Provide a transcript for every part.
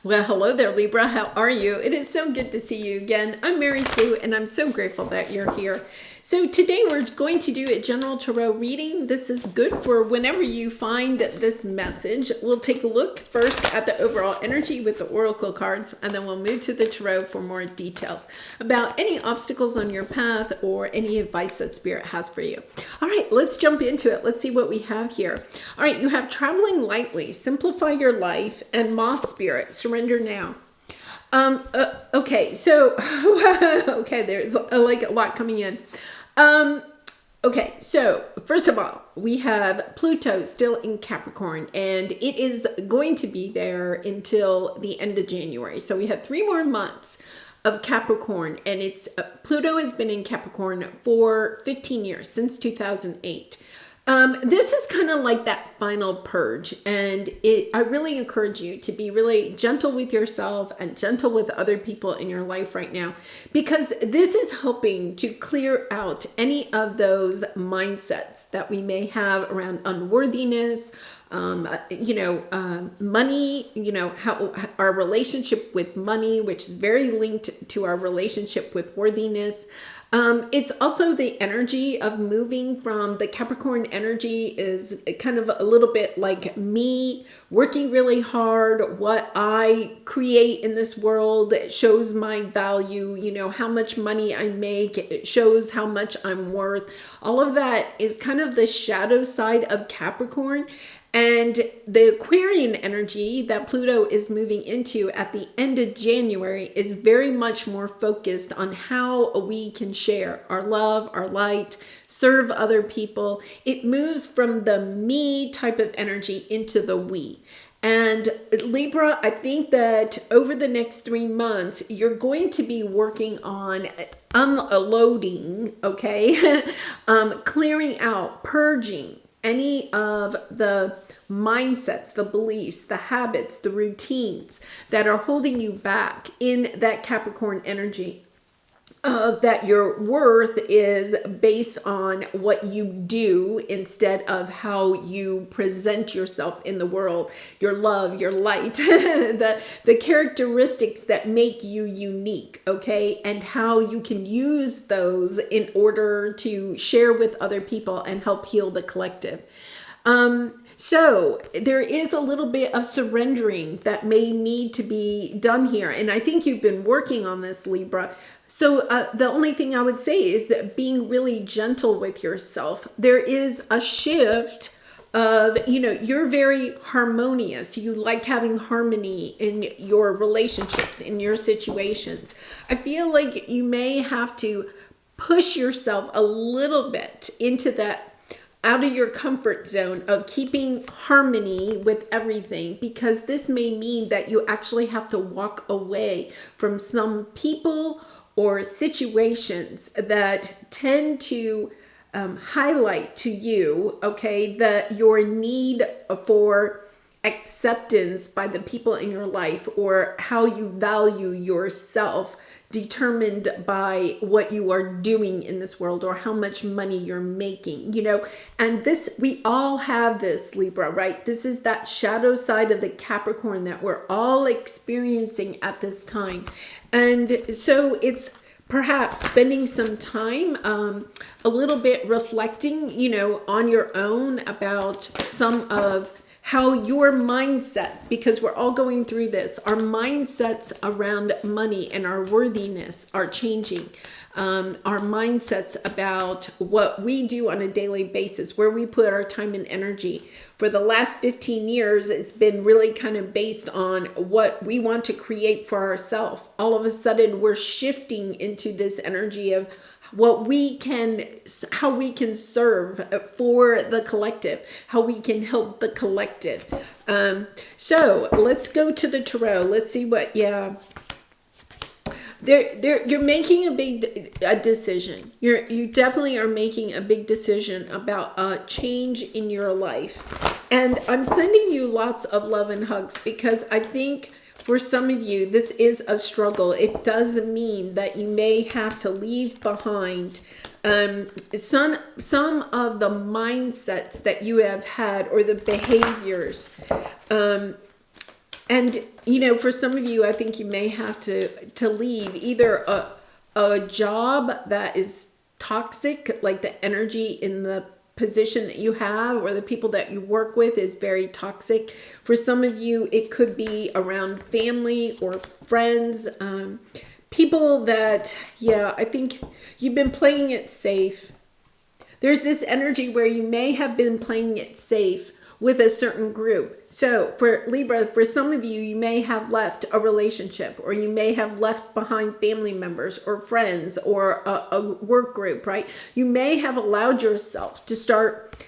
Well, hello there, Libra. How are you? It is so good to see you again. I'm Mary Sue, and I'm so grateful that you're here. So today we're going to do a general tarot reading. This is good for whenever you find this message. We'll take a look first at the overall energy with the oracle cards, and then we'll move to the tarot for more details about any obstacles on your path or any advice that Spirit has for you. All right, let's jump into it. Let's see what we have here. All right, you have traveling lightly, simplify your life, and Moss Spirit, surrender now. Okay, so okay, there's like a lot coming in. Okay, so first of all, we have Pluto still in Capricorn, and it is going to be there until the end of January. So we have 3 more months of Capricorn, and it's Pluto has been in Capricorn for 15 years, since 2008. This is kind of like that final purge, and I really encourage you to be really gentle with yourself and gentle with other people in your life right now, because this is helping to clear out any of those mindsets that we may have around unworthiness, money, how our relationship with money, which is very linked to our relationship with worthiness. It's also the energy of moving from the Capricorn energy is kind of a little bit like me working really hard. What I create in this world shows my value, how much money I make, it shows how much I'm worth. All of that is kind of the shadow side of Capricorn. And the Aquarian energy that Pluto is moving into at the end of January is very much more focused on how we can share our love, our light, serve other people. It moves from the me type of energy into the we. And Libra, I think that over the next 3 months, you're going to be working on unloading, okay? Clearing out, purging any of the mindsets, the beliefs, the habits, the routines that are holding you back in that Capricorn energy. That your worth is based on what you do instead of how you present yourself in the world, your love, your light, the characteristics that make you unique, okay? And how you can use those in order to share with other people and help heal the collective. So there is a little bit of surrendering that may need to be done here. And I think you've been working on this, Libra. So the only thing I would say is being really gentle with yourself. There is a shift of, you're very harmonious. You like having harmony in your relationships, in your situations. I feel like you may have to push yourself a little bit into that, out of your comfort zone of keeping harmony with everything, because this may mean that you actually have to walk away from some people or situations that tend to highlight to you, okay, that your need for acceptance by the people in your life, or how you value yourself determined by what you are doing in this world or how much money you're making, and this, we all have this, Libra, right? This is that shadow side of the Capricorn that we're all experiencing at this time. And so it's perhaps spending some time, a little bit reflecting, on your own about some of how your mindset, because we're all going through this, our mindsets around money and our worthiness are changing. Our mindsets about what we do on a daily basis, where we put our time and energy. For the last 15 years, it's been really kind of based on what we want to create for ourselves. All of a sudden, we're shifting into this energy of how we can serve for the collective, how we can help the collective. So let's go to the tarot. Let's see what, you're making a decision. You definitely are making a big decision about a change in your life. And I'm sending you lots of love and hugs, because I think for some of you, this is a struggle. It does mean that you may have to leave behind some of the mindsets that you have had, or the behaviors And, for some of you, I think you may have to leave either a job that is toxic, like the energy in the position that you have or the people that you work with is very toxic. For some of you, it could be around family or friends, people that, I think you've been playing it safe. There's this energy where you may have been playing it safe with a certain group. So for Libra, for some of you, you may have left a relationship, or you may have left behind family members or friends or a work group, right? You may have allowed yourself to start,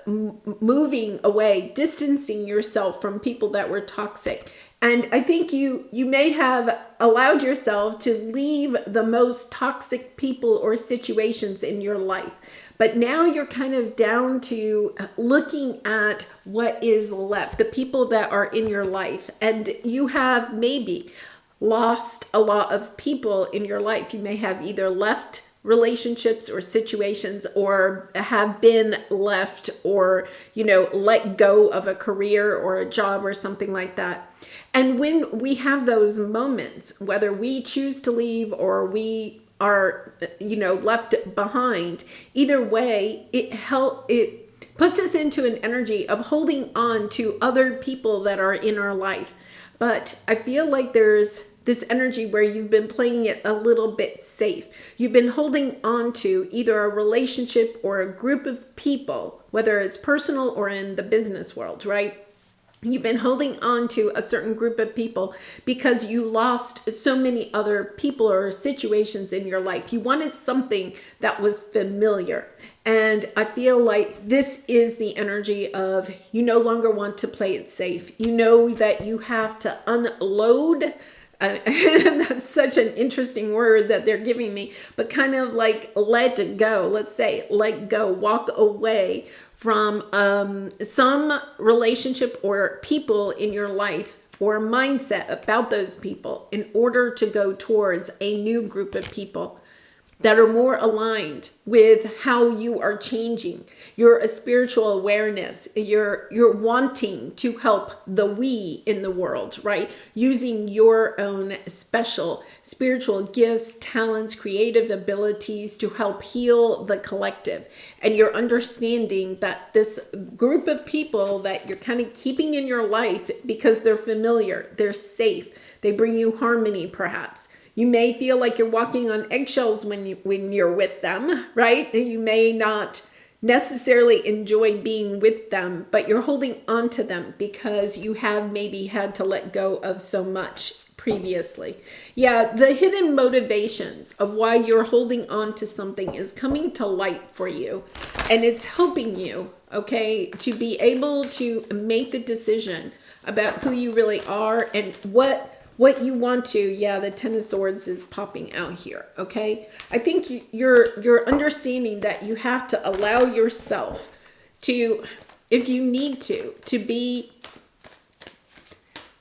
moving away, distancing yourself from people that were toxic. And I think you may have allowed yourself to leave the most toxic people or situations in your life. But now you're kind of down to looking at what is left, the people that are in your life. And you have maybe lost a lot of people in your life. You may have either left relationships or situations, or have been left, or, let go of a career or a job or something like that. And when we have those moments, whether we choose to leave or we are, left behind, either way, it puts us into an energy of holding on to other people that are in our life. But I feel like there's this energy where you've been playing it a little bit safe. You've been holding on to either a relationship or a group of people, whether it's personal or in the business world, right? You've been holding on to a certain group of people because you lost so many other people or situations in your life. You wanted something that was familiar. And I feel like this is the energy of you no longer want to play it safe. You know that you have to unload. And that's such an interesting word that they're giving me, but kind of like let go. Let's say let go, walk away from some relationship or people in your life or mindset about those people in order to go towards a new group of people that are more aligned with how you are changing. You're a spiritual awareness. You're wanting to help the we in the world, right? Using your own special spiritual gifts, talents, creative abilities to help heal the collective. And you're understanding that this group of people that you're kind of keeping in your life because they're familiar, they're safe, they bring you harmony perhaps. You may feel like you're walking on eggshells when you're with them, right? You may not necessarily enjoy being with them, but you're holding on to them because you have maybe had to let go of so much previously. Yeah, the hidden motivations of why you're holding on to something is coming to light for you, and it's helping you, okay, to be able to make the decision about who you really are and what you want to. Yeah, the Ten of Swords is popping out here, okay? I think you're understanding that you have to allow yourself to, if you need to be,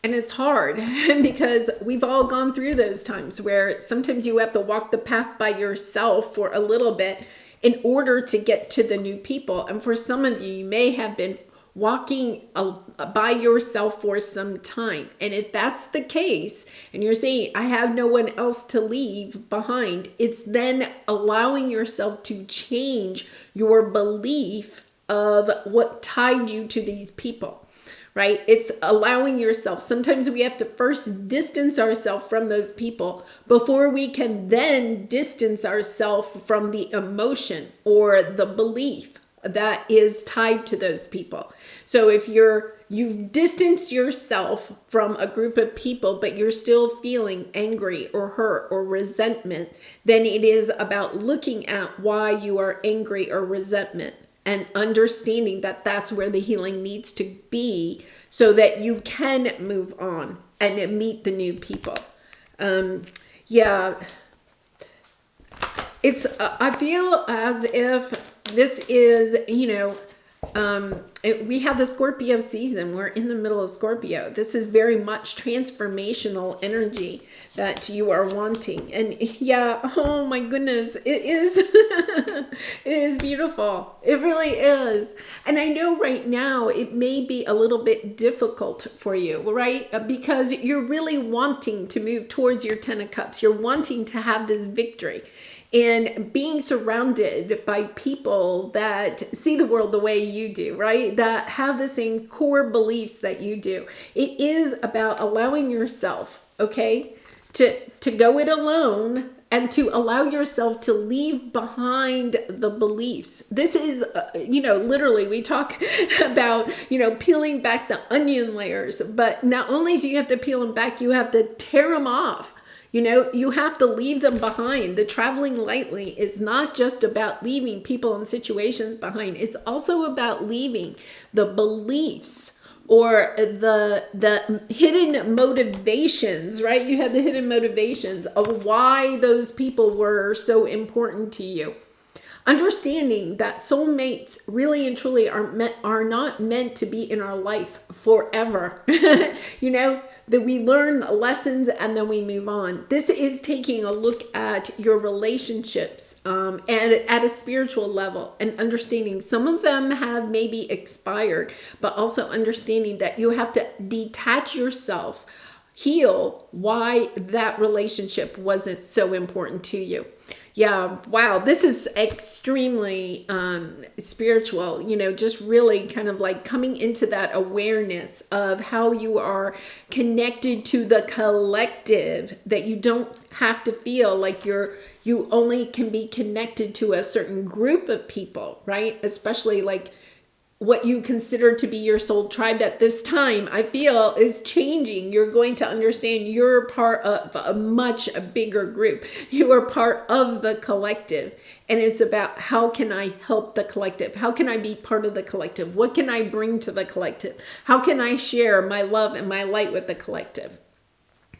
and it's hard because we've all gone through those times where sometimes you have to walk the path by yourself for a little bit in order to get to the new people. And for some of you, you may have been walking by yourself for some time. And if that's the case, and you're saying, I have no one else to leave behind, it's then allowing yourself to change your belief of what tied you to these people, right? It's allowing yourself. Sometimes we have to first distance ourselves from those people before we can then distance ourselves from the emotion or the belief that is tied to those people. So if you've distanced yourself from a group of people, but you're still feeling angry or hurt or resentment, then it is about looking at why you are angry or resentment and understanding that that's where the healing needs to be so that you can move on and meet the new people. It's, I feel as if this is, We have the Scorpio season. We're in the middle of Scorpio. This is very much transformational energy that you are wanting. And yeah, oh my goodness, it is. It is beautiful. It really is. And I know right now it may be a little bit difficult for you, right? Because you're really wanting to move towards your Ten of Cups. You're wanting to have this victory. And being surrounded by people that see the world the way you do, right? That have the same core beliefs that you do. It is about allowing yourself, okay, to go it alone and to allow yourself to leave behind the beliefs. This is, literally we talk about, peeling back the onion layers, but not only do you have to peel them back, you have to tear them off. You have to leave them behind. The traveling lightly is not just about leaving people and situations behind. It's also about leaving the beliefs or the hidden motivations, right? You had the hidden motivations of why those people were so important to you. Understanding that soulmates really and truly are not meant to be in our life forever. That we learn lessons and then we move on. This is taking a look at your relationships and at a spiritual level and understanding some of them have maybe expired, but also understanding that you have to detach yourself, heal why that relationship wasn't so important to you. Yeah, wow, this is extremely spiritual, just really kind of like coming into that awareness of how you are connected to the collective, that you don't have to feel like you only can be connected to a certain group of people, right? Especially like what you consider to be your soul tribe at this time, I feel is changing. You're going to understand you're part of a much bigger group. You are part of the collective. And it's about how can I help the collective? How can I be part of the collective? What can I bring to the collective? How can I share my love and my light with the collective?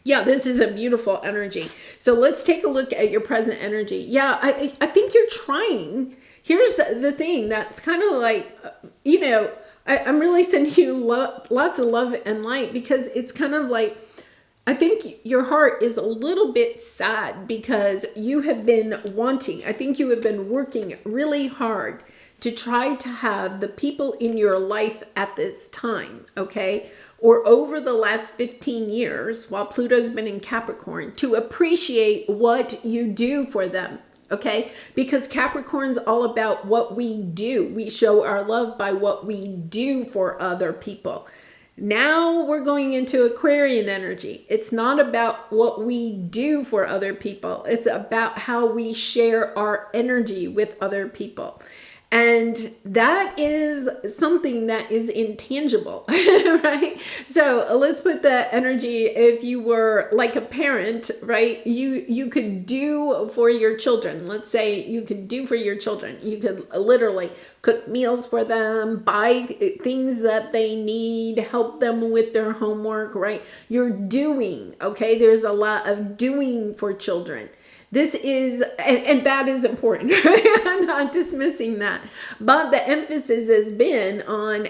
Yeah, this is a beautiful energy. So let's take a look at your present energy. Yeah, I think you're trying. Here's the thing that's kind of like, I'm really sending you lots of love and light because it's kind of like, I think your heart is a little bit sad because you have been wanting, I think you have been working really hard to try to have the people in your life at this time, okay? Or over the last 15 years while Pluto's been in Capricorn to appreciate what you do for them. Okay, because Capricorn's all about what we do. We show our love by what we do for other people. Now we're going into Aquarian energy. It's not about what we do for other people. It's about how we share our energy with other people. And that is something that is intangible, right? So let's put the energy, if you were like a parent, right? You could do for your children. Let's say you could do for your children. You could literally cook meals for them, buy things that they need, help them with their homework, right? You're doing, okay? There's a lot of doing for children. This is, and that is important, right? I'm not dismissing that. But the emphasis has been on,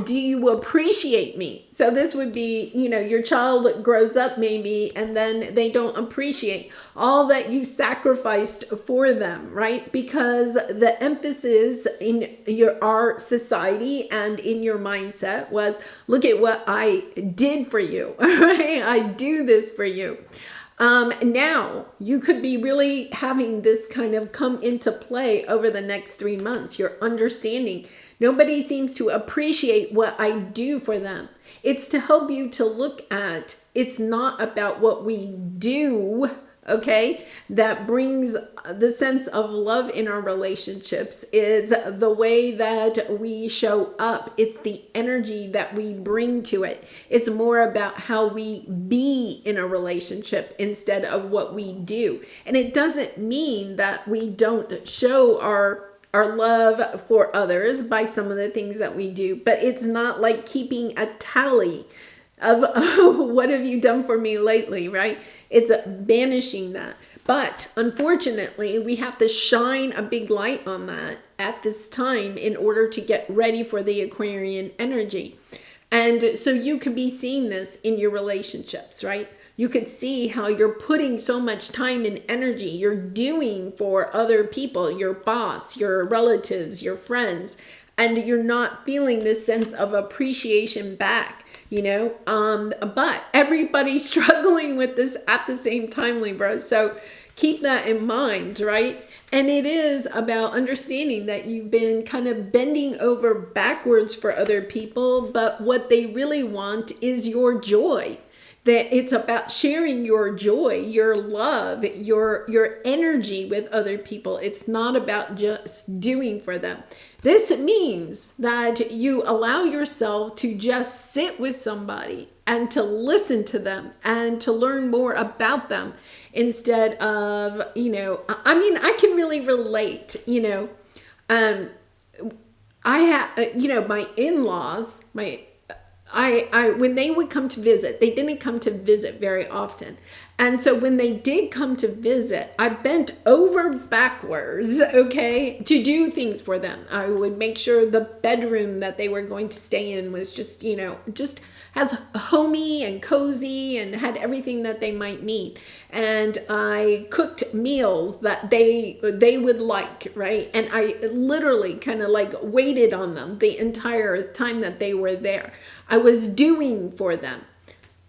do you appreciate me? So this would be, your child grows up maybe, and then they don't appreciate all that you sacrificed for them, right? Because the emphasis in our society and in your mindset was, look at what I did for you, right? I do this for you. Now you could be really having this kind of come into play over the next 3 months. You're understanding nobody seems to appreciate what I do for them. It's to help you to look at, it's not about what we do, okay, that brings the sense of love in our relationships. It's the way that we show up. It's the energy that we bring to it. It's more about how we be in a relationship instead of what we do. And it doesn't mean that we don't show our love for others by some of the things that we do, but it's not like keeping a tally of what have you done for me lately, right? It's banishing that. But unfortunately, we have to shine a big light on that at this time in order to get ready for the Aquarian energy. And so you could be seeing this in your relationships, right? You could see how you're putting so much time and energy you're doing for other people, your boss, your relatives, your friends, and you're not feeling this sense of appreciation back, but everybody's struggling with this at the same time, Libra. So keep that in mind, right? And it is about understanding that you've been kind of bending over backwards for other people, but what they really want is your joy. That it's about sharing your joy, your love, your energy with other people. It's not about just doing for them. This means that you allow yourself to just sit with somebody and to listen to them and to learn more about them instead of, I can really relate, I have, my in-laws, I when they would come to visit, they didn't come to visit very often. And so when they did come to visit, I bent over backwards, okay, to do things for them. I would make sure the bedroom that they were going to stay in was just, just as homey and cozy and had everything that they might need. And I cooked meals that they would like, right? And I literally kind of like waited on them the entire time that they were there. I was doing for them.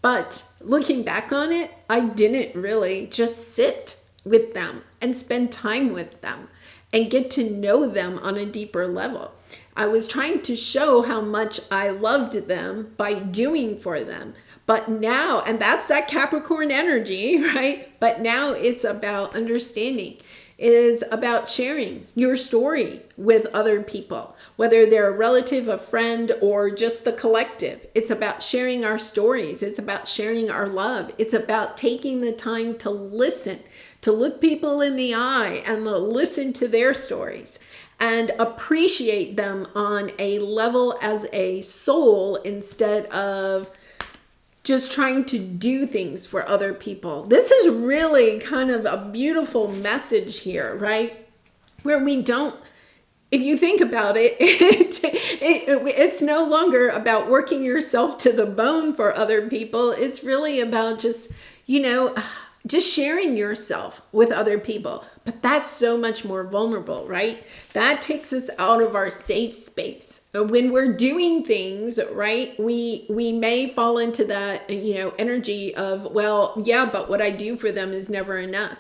But looking back on it, I didn't really just sit with them and spend time with them and get to know them on a deeper level. I was trying to show how much I loved them by doing for them. But now, and that's that Capricorn energy, right? But now it's about understanding. It's about sharing your story with other people, whether they're a relative, a friend, or just the collective. It's about sharing our stories. It's about sharing our love. It's about taking the time to listen, to look people in the eye and listen to their stories and appreciate them on a level as a soul instead of just trying to do things for other people. This is really kind of a beautiful message here, right? Where we don't, if you think about it, it's no longer about working yourself to the bone for other people. It's really about just, just sharing yourself with other people. But that's so much more vulnerable, right? That takes us out of our safe space. When we're doing things, right, we may fall into that, energy of, well, yeah, but what I do for them is never enough.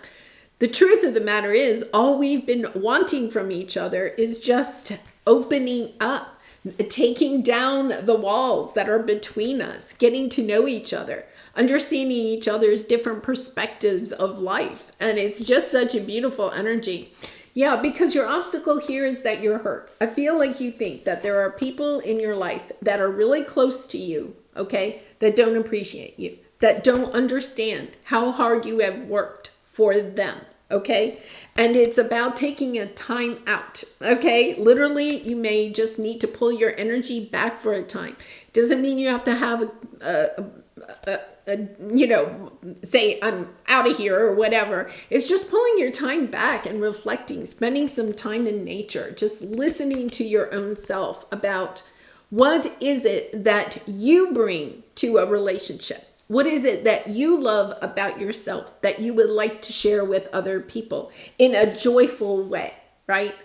The truth of the matter is, all we've been wanting from each other is just opening up, taking down the walls that are between us, getting to know each other, understanding each other's different perspectives of life. And it's just such a beautiful energy. Yeah, because your obstacle here is that you're hurt. I feel like you think that there are people in your life that are really close to you, okay, that don't appreciate you, that don't understand how hard you have worked for them, okay? And it's about taking a time out, okay? Literally, you may just need to pull your energy back for a time. It doesn't mean you have to have say I'm out of here or whatever. It's just pulling your time back and reflecting, spending some time in nature, just listening to your own self about what is it that you bring to a relationship. What is it that you love about yourself that you would like to share with other people in a joyful way, right?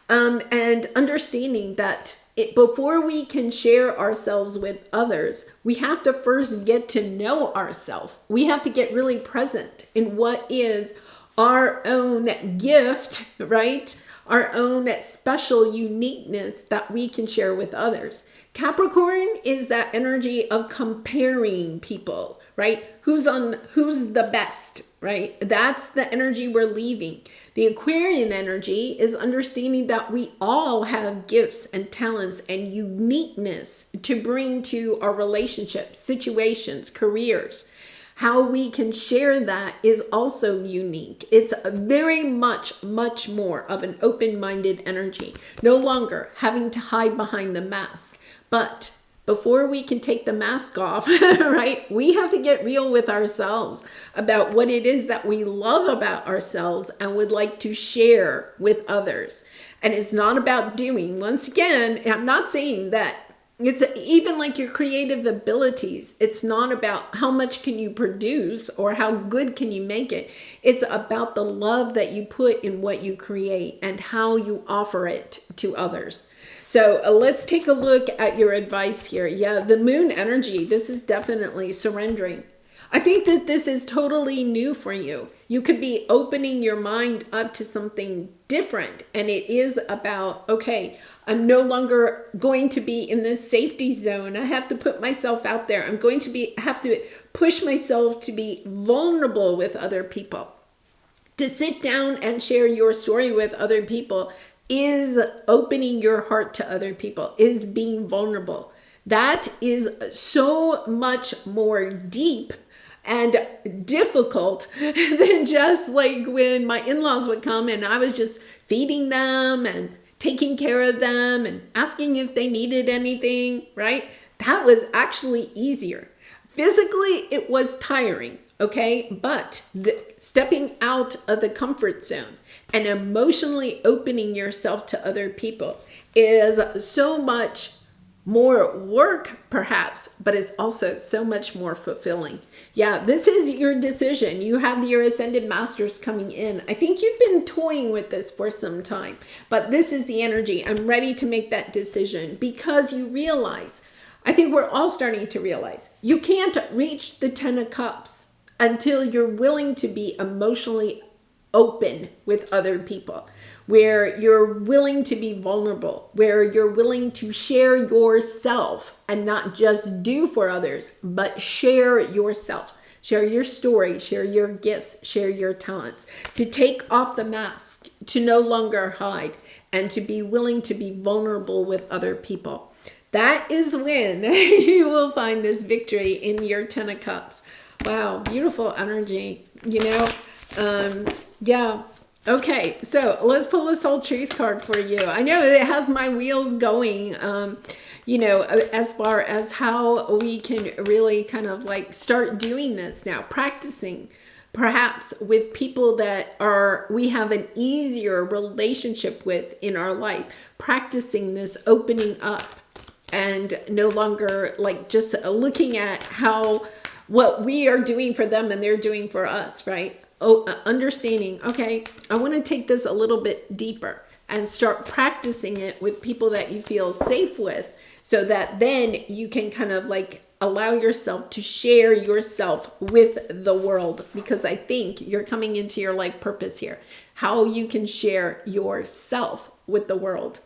And understanding that before we can share ourselves with others, we have to first get to know ourselves. We have to get really present in what is our own gift, right? Our own special uniqueness that we can share with others. Capricorn is that energy of comparing people, right? Who's the best, right? That's the energy we're leaving. The Aquarian energy is understanding that we all have gifts and talents and uniqueness to bring to our relationships, situations, careers. How we can share that is also unique. It's very much more of an open-minded energy. No longer having to hide behind the mask, but before we can take the mask off, right? We have to get real with ourselves about what it is that we love about ourselves and would like to share with others. And it's not about doing. Once again, I'm not saying that it's even like your creative abilities. It's not about how much can you produce or how good can you make it. It's about the love that you put in what you create and how you offer it to others. So let's take a look at your advice here. Yeah, the moon energy. This is definitely surrendering. I think that this is totally new for you. You could be opening your mind up to something different. And it is about, okay, I'm no longer going to be in this safety zone. I have to put myself out there. I'm going to have to push myself to be vulnerable with other people. To sit down and share your story with other people is opening your heart to other people, is being vulnerable. That is so much more deep and difficult than just like when my in-laws would come and I was just feeding them and taking care of them and asking if they needed anything, right? That was actually easier. Physically, it was tiring, okay? But stepping out of the comfort zone and emotionally opening yourself to other people is so much more work, perhaps, but it's also so much more fulfilling. Yeah, this is your decision. You have your Ascended Masters coming in. I think you've been toying with this for some time, but this is the energy. I'm ready to make that decision because you realize, I think we're all starting to realize, you can't reach the 10 of Cups until you're willing to be emotionally open with other people, where you're willing to be vulnerable, where you're willing to share yourself and not just do for others, but share yourself, share your story, share your gifts, share your talents, to take off the mask, to no longer hide, and to be willing to be vulnerable with other people. That is when you will find this victory in your 10 of Cups. Wow, beautiful energy, you know. Yeah. Okay, so let's pull a soul truth card for you. I know it has my wheels going, you know, as far as how we can really kind of like start doing this now, practicing perhaps with people that we have an easier relationship with in our life, practicing this opening up and no longer like just looking at what we are doing for them and they're doing for us, right? Understanding, okay, I want to take this a little bit deeper and start practicing it with people that you feel safe with, so that then you can kind of like allow yourself to share yourself with the world, because I think you're coming into your life purpose here, how you can share yourself with the world.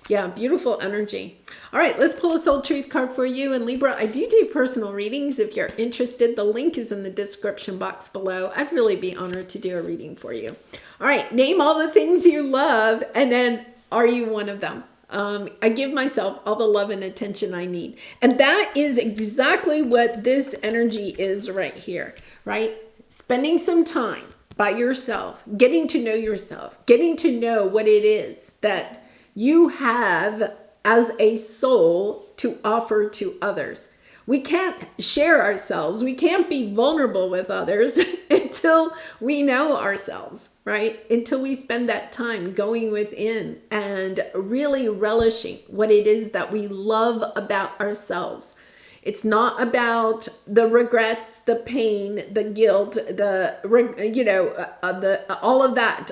Yeah, beautiful energy. All right, let's pull a soul truth card for you. And Libra, I do personal readings. If you're interested, the link is in the description box below. I'd really be honored to do a reading for you. All right, name all the things you love, and then are you one of them? I give myself all the love and attention I need. And that is exactly what this energy is right here, right? Spending some time by yourself, getting to know yourself, getting to know what it is that you have as a soul to offer to others. We can't share ourselves. We can't be vulnerable with others until we know ourselves, right? Until we spend that time going within and really relishing what it is that we love about ourselves. It's not about the regrets, the pain, the guilt, all of that.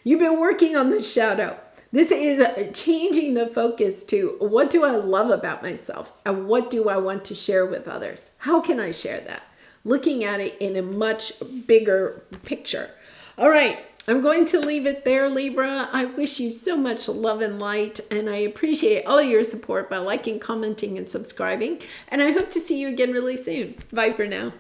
You've been working on the shadow. This is changing the focus to what do I love about myself and what do I want to share with others? How can I share that? Looking at it in a much bigger picture. All right, I'm going to leave it there, Libra. I wish you so much love and light, and I appreciate all your support by liking, commenting, and subscribing. And I hope to see you again really soon. Bye for now.